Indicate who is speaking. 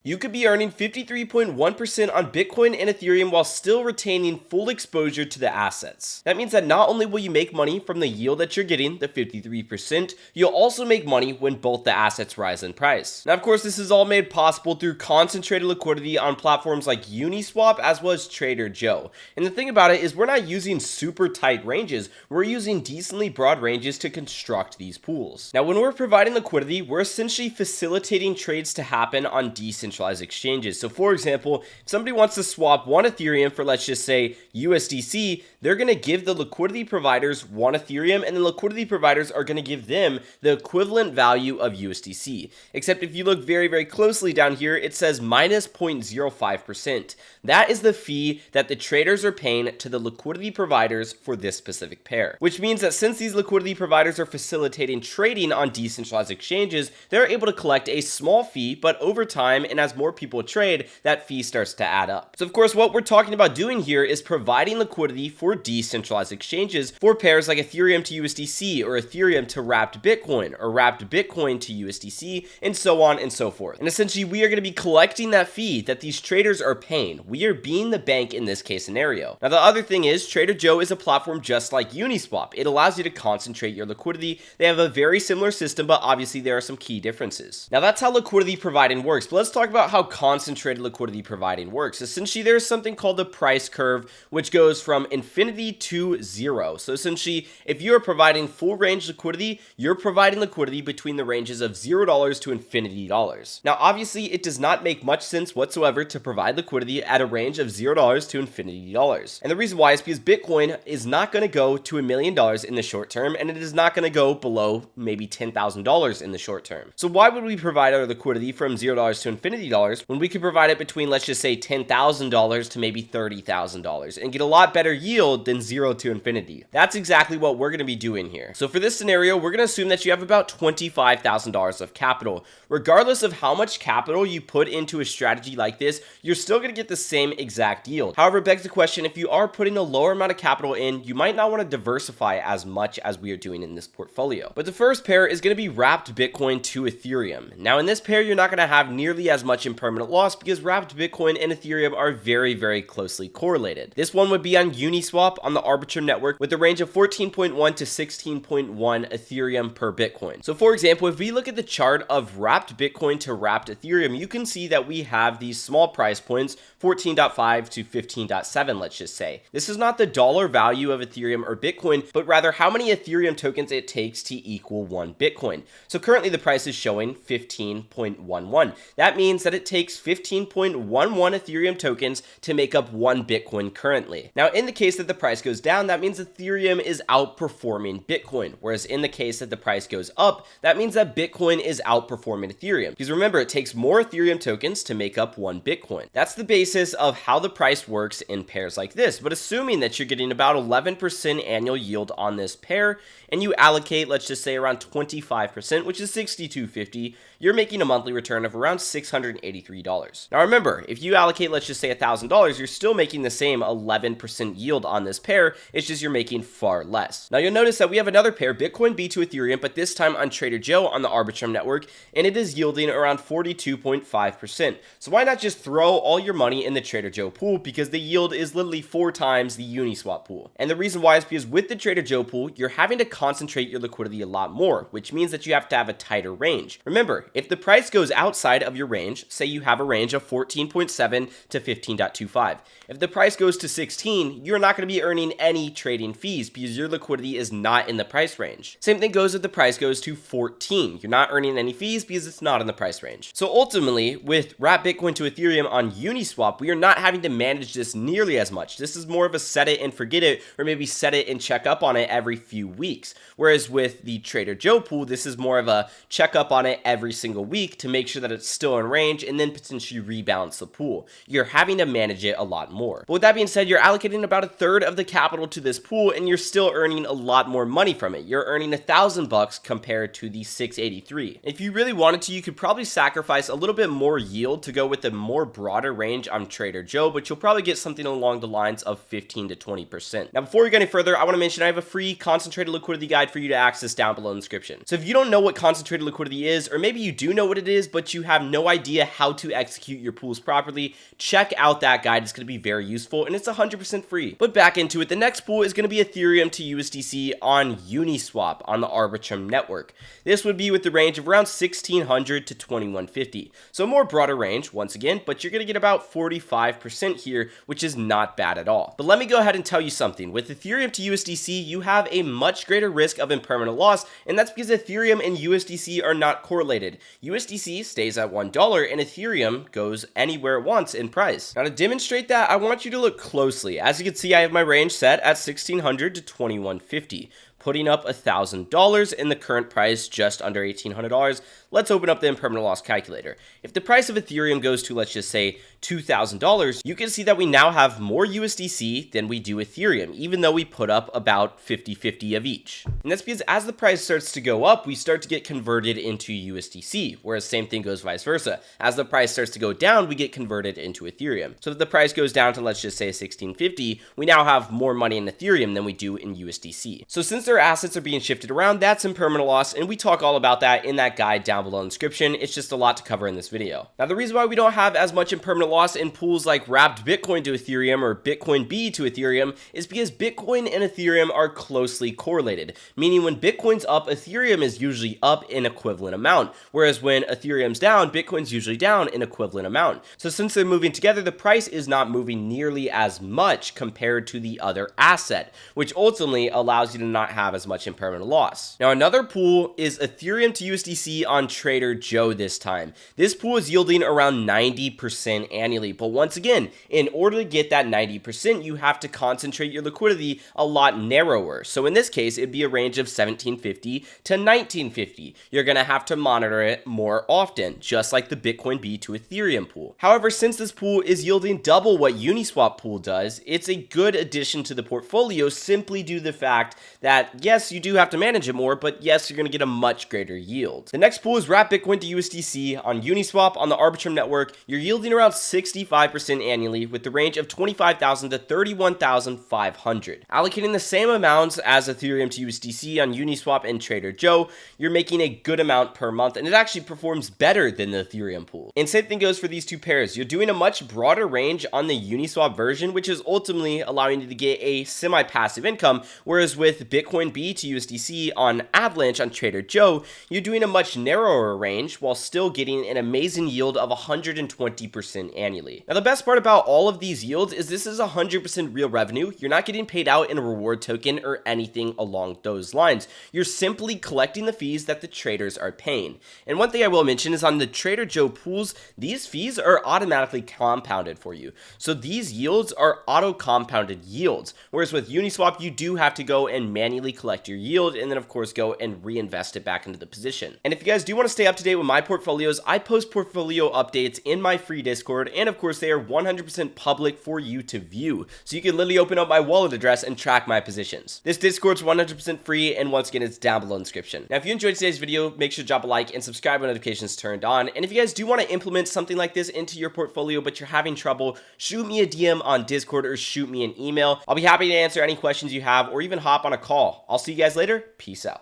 Speaker 1: You could be earning 53.1% on Bitcoin and Ethereum while still retaining full exposure to the assets. That means that not only will you make money from the yield that you're getting, the 53%, you'll also make money when both the assets rise in price. Now, of course, this is all made possible through concentrated liquidity on platforms like Uniswap as well as Trader Joe. And the thing about it is we're not using super tight ranges, we're using decently broad ranges to construct these pools. Now, when we're providing liquidity, we're essentially facilitating trades to happen on decentralized exchanges. So for example, if somebody wants to swap one Ethereum for, let's just say, USDC, they're going to give the liquidity providers one Ethereum, and the liquidity providers are going to give them the equivalent value of USDC. Except if you look very, very closely down here, it says minus 0.05%. That is the fee that the traders are paying to the liquidity providers for this specific pair, which means that since these liquidity providers are facilitating trading on decentralized exchanges, they're able to collect a small fee, but over time, and as more people trade, that fee starts to add up. So of course, what we're talking about doing here is providing liquidity for decentralized exchanges for pairs like Ethereum to USDC, or Ethereum to wrapped Bitcoin, or wrapped Bitcoin to USDC, and so on and so forth. And essentially, we are going to be collecting that fee that these traders are paying. We are being the bank in this case scenario. Now, the other thing is, Trader Joe is a platform just like Uniswap. It allows you to concentrate your liquidity. They have a very similar system, but obviously there are some key differences. Now, that's how liquidity providing works, but let's talk about how concentrated liquidity providing works. Essentially, there's something called the price curve, which goes from infinity to zero. So essentially, if you are providing full range liquidity, you're providing liquidity between the ranges of $0 to infinity dollars. Now, obviously, it does not make much sense whatsoever to provide liquidity at a range of $0 to infinity dollars. And the reason why is because Bitcoin is not going to go to $1 million in the short term, and it is not going to go below maybe $10,000 in the short term. So why would we provide our liquidity from $0 to infinity dollars when we could provide it between, let's just say, $10,000 to maybe $30,000 and get a lot better yield than 0 to infinity? That's exactly what we're going to be doing here. So for this scenario, we're going to assume that you have about $25,000 of capital. Regardless of how much capital you put into a strategy like this, you're still going to get the same exact yield. However, it begs the question, if you are putting a lower amount of capital in, you might not want to diversify as much as we are doing in this portfolio. But the first pair is going to be wrapped Bitcoin to Ethereum. Now, in this pair, you're not going to have nearly as much impermanent loss because wrapped Bitcoin and Ethereum are very, very closely correlated. This one would be on Uniswap on the Arbitrum network with a range of 14.1 to 16.1 Ethereum per Bitcoin. So for example, if we look at the chart of wrapped Bitcoin to wrapped Ethereum, you can see that we have these small price points, 14.5 to 15.7, let's just say. This is not the dollar value of Ethereum or Bitcoin, but rather how many Ethereum tokens it takes to equal one Bitcoin. So currently the price is showing 15.11. That means that it takes 15.11 Ethereum tokens to make up one Bitcoin currently. Now, in the case that the price goes down, that means Ethereum is outperforming Bitcoin. Whereas in the case that the price goes up, that means that Bitcoin is outperforming Ethereum. Because remember, it takes more Ethereum tokens to make up one Bitcoin. That's the basis of how the price works in pairs like this. But assuming that you're getting about 11% annual yield on this pair, and you allocate, let's just say, around 25%, which is $62.50, you're making a monthly return of around $683. Now remember, if you allocate, let's just say $1,000, you're still making the same 11% yield on this pair, it's just you're making far less. Now you'll notice that we have another pair, Bitcoin B to Ethereum, but this time on Trader Joe on the Arbitrum network, and it is yielding around 42.5%. So why not just throw all your money in the Trader Joe pool, because the yield is literally 4 times the Uniswap pool. And the reason why is because with the Trader Joe pool, you're having to concentrate your liquidity a lot more, which means that you have to have a tighter range. Remember, if the price goes outside of your range, say you have a range of 14.7 to 15.25. If the price goes to 16, you're not going to be earning any trading fees because your liquidity is not in the price range. Same thing goes if the price goes to 14. You're not earning any fees because it's not in the price range. So ultimately, with wrap Bitcoin to Ethereum on Uniswap, we are not having to manage this nearly as much. This is more of a set it and forget it, or maybe set it and check up on it every few weeks. Whereas with the Trader Joe pool, this is more of a check up on it every single week to make sure that it's still in range and then potentially rebalance the pool. You're having to manage it a lot more. But with that being said, you're allocating about a third of the capital to this pool and you're still earning a lot more money from it. You're earning $1,000 compared to the 683. If you really wanted to, you could probably sacrifice a little bit more yield to go with a more broader range on Trader Joe, but you'll probably get something along the lines of 15 to 20%. Now, before we go any further, I want to mention I have a free concentrated liquidity guide for you to access down below in the description. So if you don't know what concentrated liquidity is, or maybe you you do know what it is, but you have no idea how to execute your pools properly, check out that guide. It's going to be very useful, and it's 100% free. But back into it, the next pool is going to be Ethereum to USDC on Uniswap on the Arbitrum network. This would be with the range of around 1600 to 2150. So a more broader range, once again, but you're going to get about 45% here, which is not bad at all. But let me go ahead and tell you something. With Ethereum to USDC, you have a much greater risk of impermanent loss, and that's because Ethereum and USDC are not correlated. USDC stays at $1 and Ethereum goes anywhere it wants in price. Now to demonstrate that, I want you to look closely. As you can see, I have my range set at 1600 to 2150. Putting up $1,000 in the current price just under $1,800. Let's open up the impermanent loss calculator. If the price of Ethereum goes to, let's just say, $2,000, you can see that we now have more USDC than we do Ethereum, even though we put up about 50-50 of each. And that's because as the price starts to go up, we start to get converted into USDC, whereas same thing goes vice versa. As the price starts to go down, we get converted into Ethereum. So if the price goes down to, let's just say, 1650, we now have more money in Ethereum than we do in USDC. So since their assets are being shifted around, that's impermanent loss, and we talk all about that in that guide down below in the description. It's just a lot to cover in this video. Now, the reason why we don't have as much impermanent loss in pools like wrapped Bitcoin to Ethereum or Bitcoin B to Ethereum is because Bitcoin and Ethereum are closely correlated, meaning when Bitcoin's up, Ethereum is usually up in equivalent amount, whereas when Ethereum's down, Bitcoin's usually down in equivalent amount. So since they're moving together, the price is not moving nearly as much compared to the other asset, which ultimately allows you to not have as much impermanent loss. Now, another pool is Ethereum to USDC on Trader Joe this time. This pool is yielding around 90% annually, but once again, in order to get that 90%, you have to concentrate your liquidity a lot narrower. So in this case, it'd be a range of 1750 to 1950. You're going to have to monitor it more often, just like the Bitcoin B to Ethereum pool. However, since this pool is yielding double what Uniswap pool does, it's a good addition to the portfolio simply due to the fact that, yes, you do have to manage it more, but yes, you're going to get a much greater yield. The next pool is wrap Bitcoin to USDC on Uniswap on the Arbitrum network. You're yielding around 65% annually with the range of 25,000 to 31,500. Allocating the same amounts as Ethereum to USDC on Uniswap and Trader Joe, you're making a good amount per month, and it actually performs better than the Ethereum pool. And same thing goes for these two pairs. You're doing a much broader range on the Uniswap version, which is ultimately allowing you to get a semi-passive income, whereas with Bitcoin B to USDC on Avalanche on Trader Joe, you're doing a much narrower range while still getting an amazing yield of 120% annually. Now, the best part about all of these yields is this is 100% real revenue. You're not getting paid out in a reward token or anything along those lines. You're simply collecting the fees that the traders are paying. And one thing I will mention is on the Trader Joe pools, these fees are automatically compounded for you. So these yields are auto compounded yields, whereas with Uniswap, you do have to go and manually collect your yield and then of course go and reinvest it back into the position. And if you guys do want to stay up to date with my portfolios, I post portfolio updates in my free Discord, and of course they are 100% public for you to view. So you can literally open up my wallet address and track my positions. This Discord's 100% free, and once again, it's down below in the description. Now, if you enjoyed today's video, make sure to drop a like and subscribe when notifications turned on. And if you guys do want to implement something like this into your portfolio, but you're having trouble, shoot me a DM on Discord or shoot me an email. I'll be happy to answer any questions you have or even hop on a call. I'll see you guys later. Peace out.